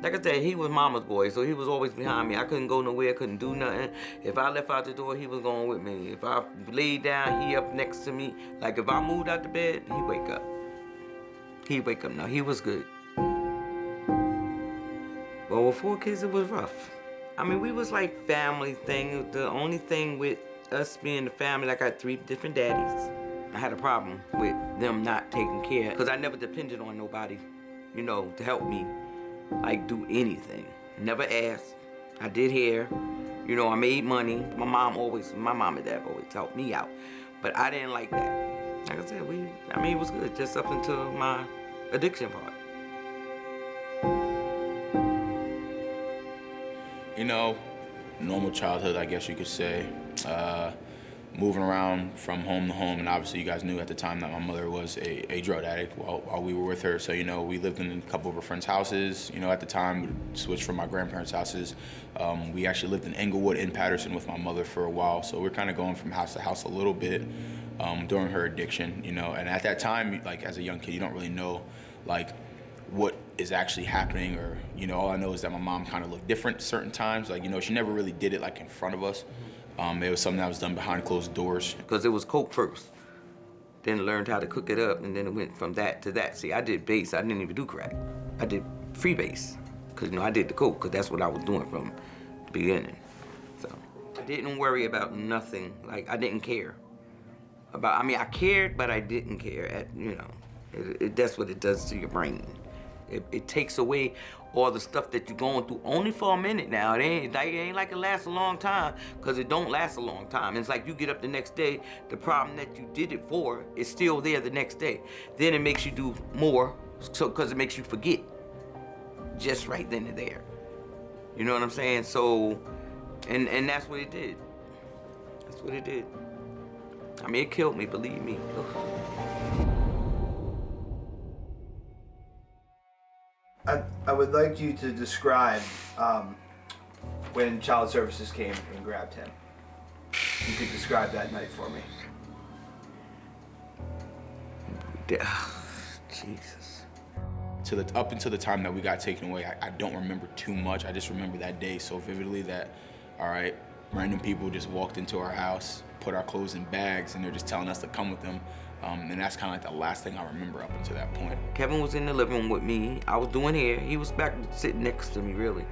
Like I said, he was mama's boy, so he was always behind me. I couldn't go nowhere, couldn't do nothing. If I left out the door, he was going with me. If I laid down, he up next to me. Like if I moved out the bed, he'd wake up. He'd wake up now. He was good. Well, with 4 kids, it was rough. I mean, we was like family thing. The only thing with us being the family, I got 3 different daddies. I had a problem with them not taking care, because I never depended on nobody, you know, to help me, like, do anything. Never asked. I did hair. You know, I made money. My mom and dad always helped me out. But I didn't like that. Like I said, it was good, just up until my addiction part. You know, normal childhood, I guess you could say. Moving around from home to home, and obviously you guys knew at the time that my mother was a drug addict while we were with her. So, you know, we lived in a couple of her friends' houses. You know, at the time, we switched from my grandparents' houses. We actually lived in Englewood in Patterson with my mother for a while. So we're kind of going from house to house a little bit during her addiction, you know. And at that time, like as a young kid, you don't really know, like, what is actually happening, or, you know, all I know is that my mom kind of looked different certain times. Like, you know, she never really did it like in front of us. It was something that was done behind closed doors. Because it was coke first. Then learned how to cook it up, and then it went from that to that. See, I did base, I didn't even do crack. I did free base, because, you know, I did the coke, because that's what I was doing from the beginning. So I didn't worry about nothing. Like, I didn't care about, I mean, I cared, but I didn't care. You know, that's what it does to your brain. It takes away all the stuff that you're going through only for a minute now. It ain't like it lasts a long time, because it don't last a long time. It's like you get up the next day, the problem that you did it for is still there the next day. Then it makes you do more, because it makes you forget just right then and there. You know what I'm saying? So, and that's what it did. That's what it did. I mean, it killed me, believe me. I would like you to describe when Child Services came and grabbed him. You could describe that night for me. Jesus. Up until the time that we got taken away, I don't remember too much. I just remember that day so vividly that, all right, random people just walked into our house, put our clothes in bags, and they're just telling us to come with them. And that's kind of like the last thing I remember up until that point. Kevin was in the living room with me. I was doing hair. He was back sitting next to me, really.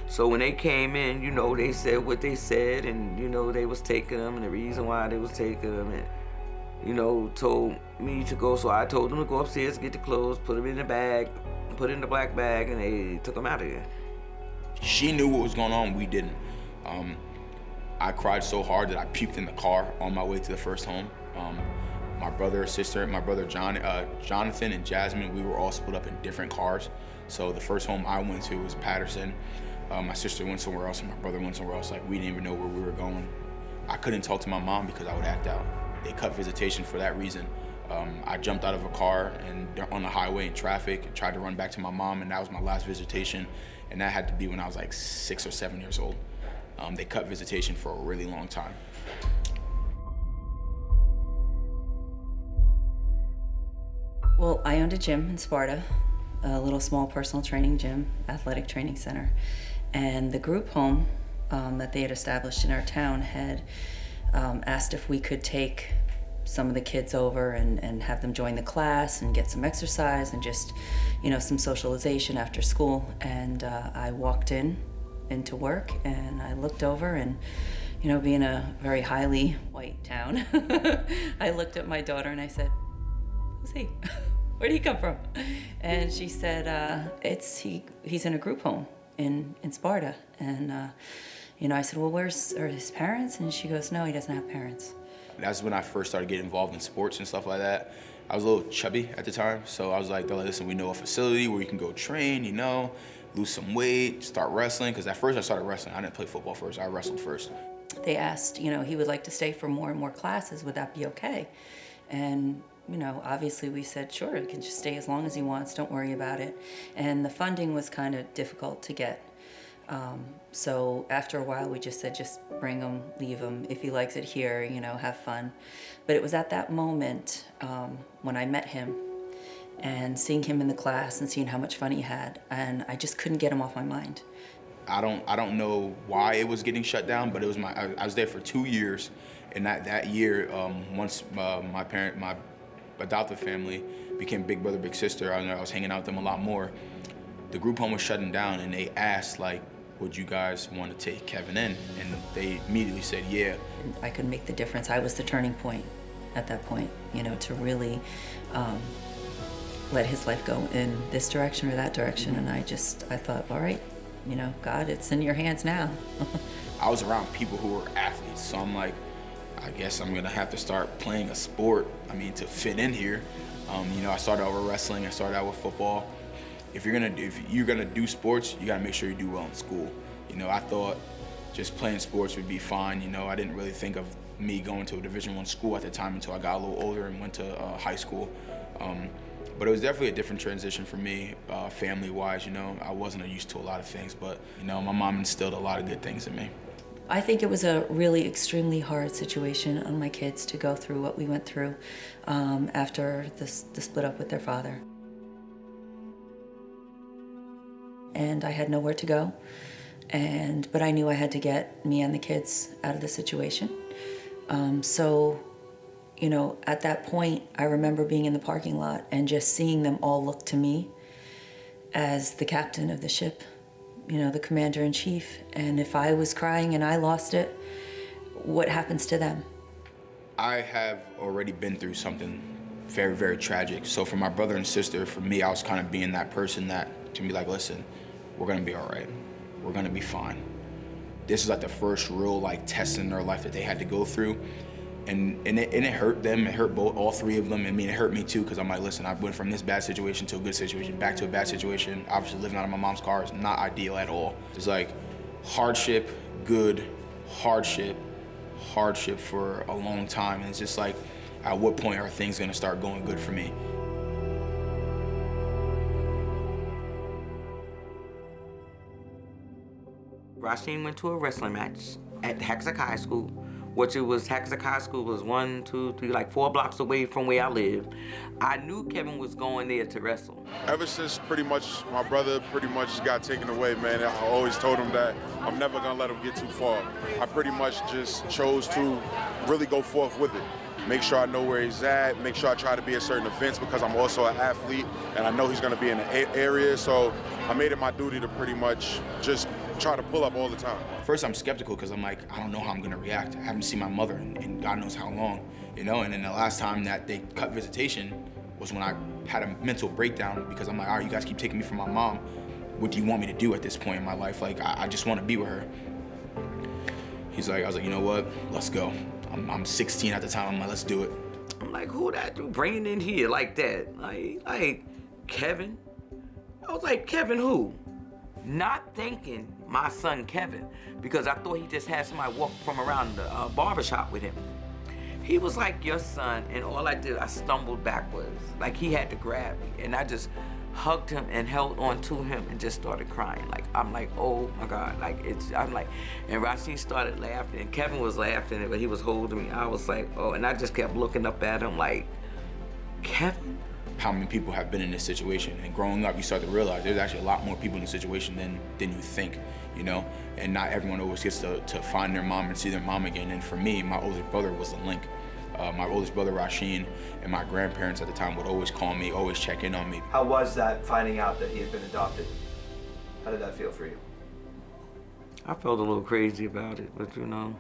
So when they came in, you know, they said what they said, and, you know, they was taking them, and the reason why they was taking them, and, you know, told me to go. So I told them to go upstairs, get the clothes, put them in the bag, put it in the black bag, and they took them out of there. She knew what was going on. We didn't. I cried so hard that I puked in the car on my way to the first home. My brother, sister, my brother Jonathan and Jasmine, we were all split up in different cars. So the first home I went to was Patterson. My sister went somewhere else, and my brother went somewhere else. Like, we didn't even know where we were going. I couldn't talk to my mom because I would act out. They cut visitation for that reason. I jumped out of a car and on the highway in traffic and tried to run back to my mom, and that was my last visitation. And that had to be when I was like 6 or 7 years old. They cut visitation for a really long time. Well, I owned a gym in Sparta, a little small personal training gym, athletic training center. And the group home that they had established in our town had asked if we could take some of the kids over and have them join the class and get some exercise and just, you know, some socialization after school. And I walked into work, and I looked over, and, you know, being a very highly white town, I looked at my daughter and I said, "Who's he? Where'd he come from?" And she said, he's in a group home in Sparta. And, you know, I said, "Well, are his parents?" And she goes, "No, he doesn't have parents." That's when I first started getting involved in sports and stuff like that. I was a little chubby at the time, so I was like, "Listen, we know a facility where you can go train, you know, lose some weight, start wrestling." Because at first I started wrestling. I didn't play football first, I wrestled first. They asked, you know, he would like to stay for more and more classes. Would that be okay? And, you know, obviously we said, sure, he can just stay as long as he wants, don't worry about it. And the funding was kind of difficult to get. So after a while, we just said, just bring him, leave him. If he likes it here, you know, have fun. But it was at that moment when I met him and seeing him in the class and seeing how much fun he had, and I just couldn't get him off my mind. I don't know why it was getting shut down, but it was I was there for 2 years, and that year, once my adoptive family became big brother, big sister, I was hanging out with them a lot more. The group home was shutting down, and they asked, like, would you guys want to take Kevin in? And they immediately said, yeah. I could make the difference. I was the turning point at that point, you know, to really let his life go in this direction or that direction. And I thought, all right, you know, God, it's in your hands now. I was around people who were athletes, so I'm like, I guess I'm gonna have to start playing a sport, to fit in here. You know, I started out with wrestling, I started out with football. If you're gonna do sports, you gotta make sure you do well in school. You know, I thought just playing sports would be fine. You know, I didn't really think of me going to a Division I school at the time until I got a little older and went to high school. But it was definitely a different transition for me, family-wise. You know, I wasn't used to a lot of things, but you know, my mom instilled a lot of good things in me. I think it was a really extremely hard situation on my kids to go through what we went through after the split up with their father. And I had nowhere to go, but I knew I had to get me and the kids out of the situation. So, you know, at that point, I remember being in the parking lot and just seeing them all look to me as the captain of the ship, you know, the commander-in-chief. And if I was crying and I lost it, what happens to them? I have already been through something very, very tragic. So for my brother and sister, for me, I was kind of being that person that can be like, listen, we're gonna be all right. We're gonna be fine. This is like the first real test in their life that they had to go through. And it hurt them, it hurt all three of them. It hurt me too, because I'm like, listen, I went from this bad situation to a good situation, back to a bad situation. Obviously living out of my mom's car is not ideal at all. It's like hardship, good, hardship for a long time. And it's just like, at what point are things gonna start going good for me? Rasheen went to a wrestling match at Hackensack High School, which Hackensack High School was 1, 2, 3, 4 blocks away from where I lived. I knew Kevin was going there to wrestle. Ever since pretty much my brother got taken away, man, I always told him that I'm never gonna let him get too far. I pretty much just chose to really go forth with it. Make sure I know where he's at, make sure I try to be at certain events because I'm also an athlete and I know he's gonna be in the area, so I made it my duty to pretty much just try to pull up all the time. First, I'm skeptical because I'm like, I don't know how I'm gonna react. I haven't seen my mother in God knows how long, you know? And then the last time that they cut visitation was when I had a mental breakdown because I'm like, all right, you guys keep taking me from my mom. What do you want me to do at this point in my life? Like, I just want to be with her. I was like, you know what? Let's go. I'm 16 at the time. I'm like, let's do it. I'm like, who that dude bringing in here like that? Like Kevin? I was like, Kevin who? Not thinking my son Kevin, because I thought he just had somebody walk from around the barbershop with him. He was like, your son, and all I did, I stumbled backwards. Like he had to grab me, and I just hugged him and held on to him and just started crying. Like, I'm like, oh my God, and Rasheen started laughing, and Kevin was laughing, but he was holding me. I was like, oh, and I just kept looking up at him like, Kevin? How many people have been in this situation, and growing up you start to realize there's actually a lot more people in this situation than you think, you know, and not everyone always gets to find their mom and see their mom again. And for me, my oldest brother was the link. My oldest brother Rasheen and my grandparents at the time would always call me, always check in on me. How was that, finding out that he had been adopted? How did that feel for you? I felt a little crazy about it, but you know,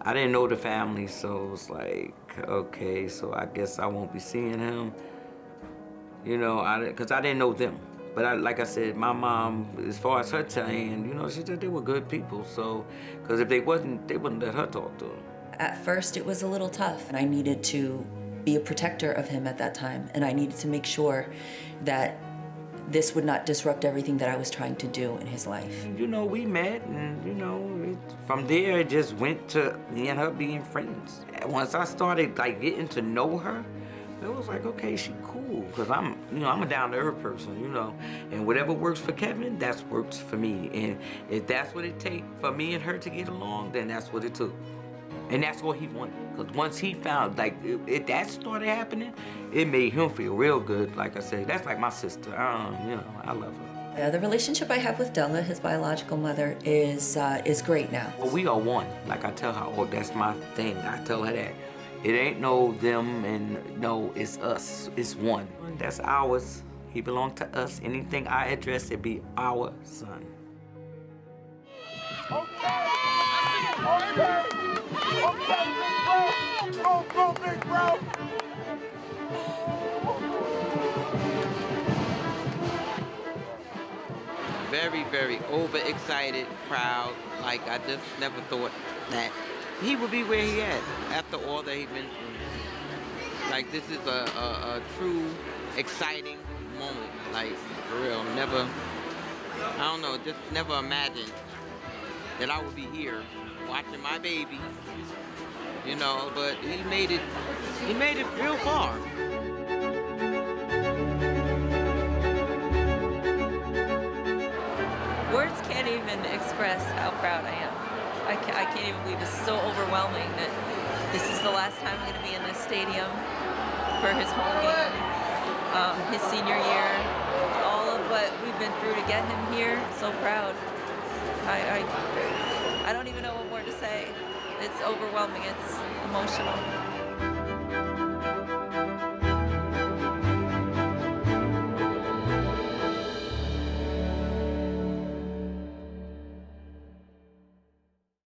I didn't know the family, so it was like, okay, so I guess I won't be seeing him. You know, because I didn't know them. But like I said, my mom, as far as her saying, you know, she said they were good people. So, because if they wasn't, they wouldn't let her talk to them. At first, it was a little tough, and I needed to be a protector of him at that time, and I needed to make sure that this would not disrupt everything that I was trying to do in his life. You know, we met, and you know, from there it just went to me and her being friends. And once I started getting to know her, it was like, okay, she cool, because I'm a down-to-earth person, you know, and whatever works for Kevin, that works for me. And if that's what it takes for me and her to get along, then that's what it took. And that's what he wanted. Because once he found, like, that started happening, it made him feel real good. Like I said, that's like my sister. You know, I love her. The relationship I have with Della, his biological mother, is great now. Well, we are one. Like I tell her, oh, that's my thing. I tell her that. It ain't no them and no, it's us. It's one. That's ours. He belongs to us. Anything I address, it be our son. Go, big bro! Very, very overexcited, proud. Like, I just never thought that he would be where he at after all that he's been through. Like, this is a true, exciting moment. Like, for real, never, I don't know, just never imagined that I would be here watching my baby, you know, but he made it real far. Words can't even express how proud I am. I can't even believe it's so overwhelming that this is the last time I'm going to be in this stadium for his home game, his senior year, all of what we've been through to get him here. So proud. I don't even know what more to say. It's overwhelming. It's emotional.